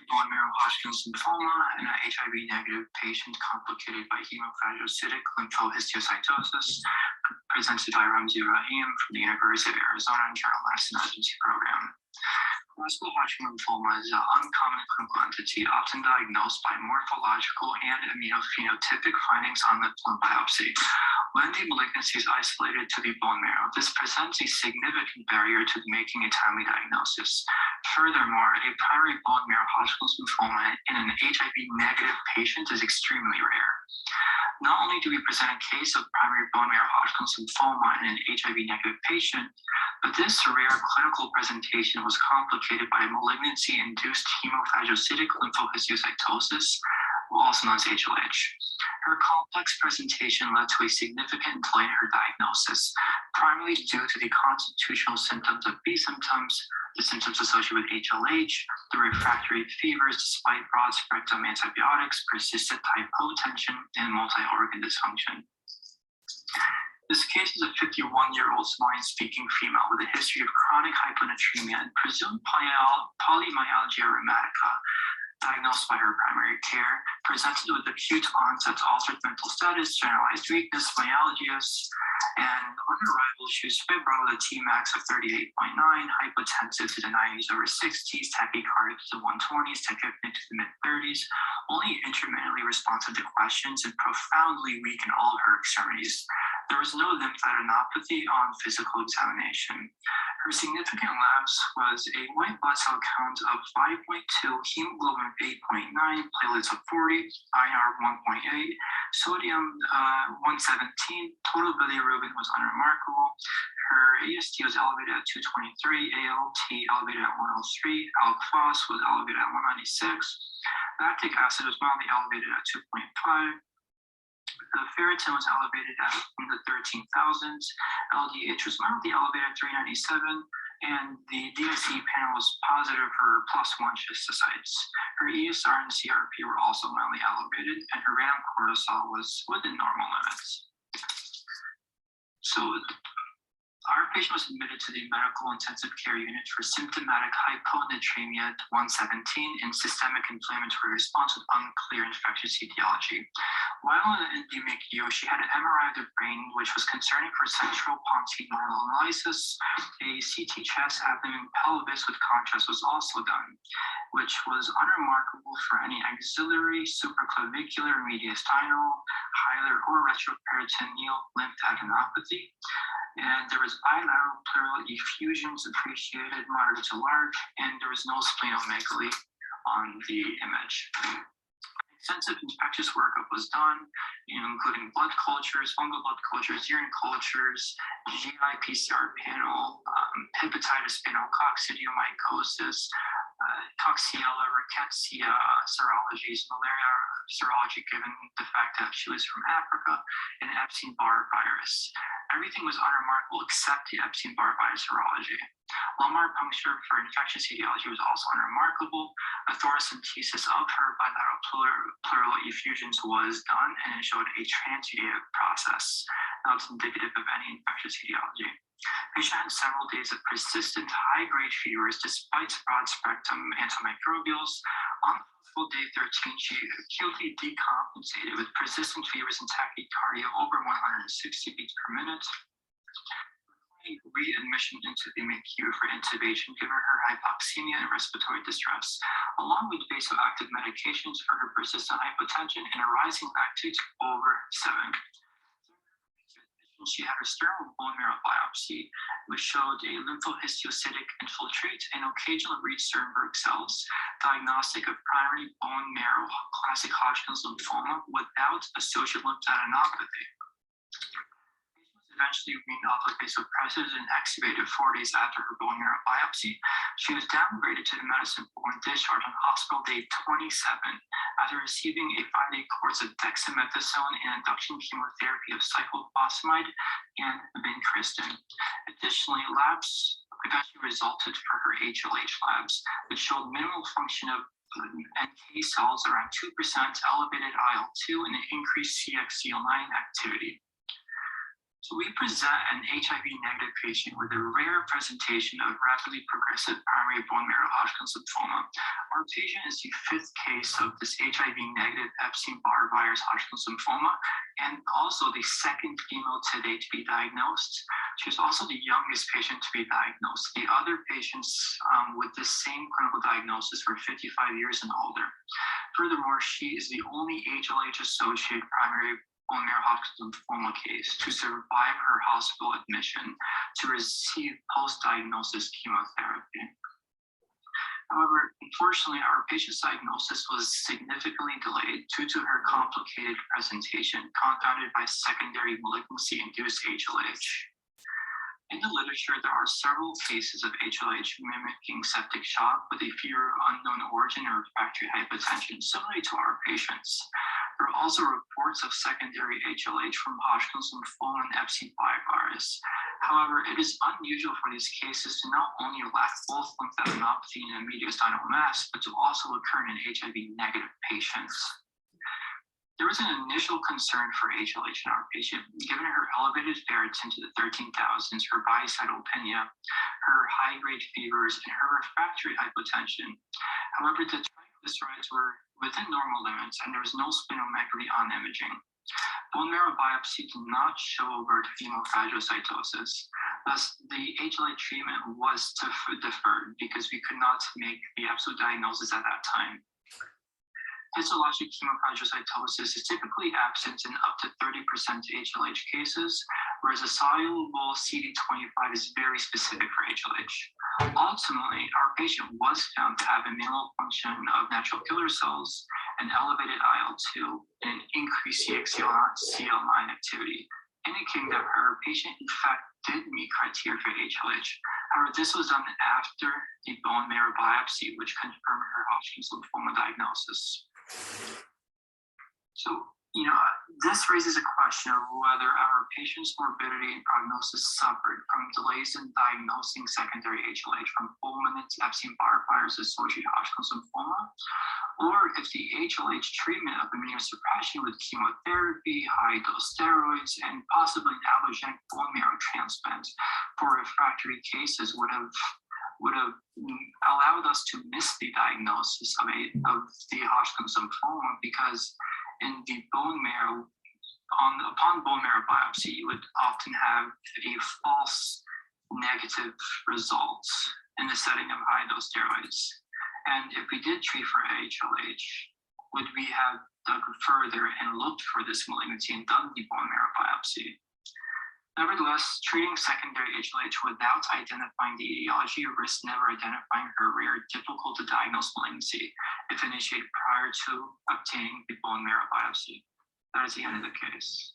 Bone Marrow Hodgkin Lymphoma in an HIV-negative patient complicated by Hemophagocytic Lymphohistiocytosis, presented by Ramzi Ibrahim from the University of Arizona and Journal Medicine Residency Program. Classical Hodgkin lymphoma is an uncommon clinical entity, often diagnosed by morphological and immunophenotypic findings on the lymph biopsy. When the malignancy is isolated to the bone marrow, this presents a significant barrier to making a timely diagnosis. Furthermore, a primary bone marrow Hodgkin lymphoma in an HIV-negative patient is extremely rare. Not only do we present a case of primary bone marrow Hodgkin lymphoma in an HIV-negative patient, but this rare clinical presentation was complicated by malignancy-induced hemophagocytic lymphohistiocytosis, also known as HLH. Her complex presentation led to a significant delay in her diagnosis, primarily due to the constitutional symptoms of B symptoms, the symptoms associated with HLH, the refractory fevers despite broad-spectrum antibiotics, persistent hypotension, and multi-organ dysfunction. This case is a 51-year-old Somalian-speaking female with a history of chronic hyponatremia and presumed polymyalgia rheumatica, diagnosed by her primary care, presented with acute onset altered mental status, generalized weakness, myalgias, and on arrival, she was febrile with a Tmax of 38.9, hypotensive to the 90s over 60s, tachycardic to the 120s, tachypneic to the mid-30s, only intermittently responsive to questions, and profoundly weak in all of her extremities. There was no lymphadenopathy on physical examination. Her significant labs was a white blood cell count of 5.2, hemoglobin of 8.9, platelets of 40, INR 1.8, sodium 117, total bilirubin was unremarkable. Her AST was elevated at 223, ALT elevated at 103, alk phos was elevated at 196, lactic acid was mildly elevated at 2.5. The ferritin was elevated at the 13,000s, LDH was mildly elevated at 397, and the DSE panel was positive for +1 schistocytes. Her ESR and CRP were also mildly elevated, and her random cortisol was within normal limits. So our patient was admitted to the medical intensive care unit for symptomatic hyponatremia 117 and systemic inflammatory response with unclear infectious etiology. While in the MICU, she had an MRI of the brain, which was concerning for central pontine neurolysis. A CT chest, abdomen, pelvis with contrast was also done, which was unremarkable for any axillary, supraclavicular, mediastinal, hilar, or retroperitoneal lymphadenopathy. And there was bilateral pleural effusions appreciated moderate to large, and there was no splenomegaly on the image. Extensive infectious workup was done, including blood cultures, fungal blood cultures, urine cultures, GI PCR panel, hepatitis, phenococcidiomycosis, Coxiella, rickettsia, serologies, malaria serology given the fact that she was from Africa, and Epstein-Barr virus. Everything was unremarkable except the Epstein-Barr virus serology. Lumbar puncture for infectious etiology was also unremarkable. A thoracentesis of her bilateral pleural effusions was done, and it showed a transudate process. That was indicative of any infectious etiology. Patient had several days of persistent high-grade fevers despite broad-spectrum antimicrobials. On hospital day 13, she acutely decompensated with persistent fevers and tachycardia over 160 beats per minute. Readmission into the MICU for intubation given her hypoxemia and respiratory distress, along with vasoactive medications for her persistent hypotension and a rising lactate over 7. She had her sternal bone marrow biopsy, which showed a lymphohistiocytic infiltrate and occasional Reed-Sternberg cells, diagnostic of primary bone marrow classic Hodgkin's lymphoma without associated lymphadenopathy. Eventually weaned off of vasopressors and extubated 4 days after her bone marrow biopsy. She was downgraded to the medicine pool and discharged on hospital day 27 after receiving a 5-day course of dexamethasone and induction chemotherapy of cyclophosphamide and vincristine. Additionally, labs eventually resulted for her HLH labs, which showed minimal function of NK cells around 2%, elevated IL-2, and an increased CXCL9 activity. So we present an HIV-negative patient with a rare presentation of rapidly progressive primary bone marrow Hodgkin lymphoma. Our patient is the 5th case of this HIV-negative Epstein-Barr virus Hodgkin lymphoma, and also the 2nd female to date to be diagnosed. She was also the youngest patient to be diagnosed. The other patients with this same clinical diagnosis were 55 years and older. Furthermore, she is the only HLH-associated primary bone marrow Hodgkin lymphoma case to survive her hospital admission to receive post-diagnosis chemotherapy. However, unfortunately, our patient's diagnosis was significantly delayed due to her complicated presentation, compounded by secondary malignancy-induced HLH. In the literature, there are several cases of HLH mimicking septic shock with a fever of unknown origin or refractory hypotension, similar to our patients. There are also reports of secondary HLH from Hodgkin's lymphoma and Epstein-Barr virus. However, it is unusual for these cases to not only lack both lymphadenopathy and a mediastinal mass, but to also occur in HIV-negative patients. There was an initial concern for HLH in our patient, given her elevated ferritin to the 13,000s, her bicytopenia, her high-grade fevers, and her refractory hypotension. However, the triglycerides were within normal limits, and there was no splenomegaly on imaging. Bone marrow biopsy did not show overt hemophagocytosis. Thus, the HLH treatment was deferred because we could not make the absolute diagnosis at that time. Histologic hemophagocytosis is typically absent in up to 30% HLH cases, whereas a soluble CD25 is very specific for HLH. Ultimately, our patient was found to have a minimal function of natural killer cells, an elevated IL-2, and an increased CXCL9 activity, indicating that our patient in fact did meet criteria for HLH. However, this was done after the bone marrow biopsy, which confirmed her Hodgkin's lymphoma diagnosis. So, this raises a question of whether our patient's morbidity and prognosis suffered from delays in diagnosing secondary HLH from fulminant Epstein-Barr virus-associated Hodgkin's lymphoma, or if the HLH treatment of immunosuppression with chemotherapy, high-dose steroids, and possibly an allogeneic bone marrow transplant for refractory cases would have allowed us to miss the diagnosis of the Hodgkin's lymphoma, because in the bone marrow, upon bone marrow biopsy, you would often have a false negative result in the setting of high-dose steroids. And if we did treat for HLH, would we have dug further and looked for this malignancy and done the bone marrow biopsy? Nevertheless, treating secondary HLH without identifying the etiology risks never identifying her rare, difficult to diagnose malignancy if initiated prior to obtaining the bone marrow biopsy. That is the end of the case.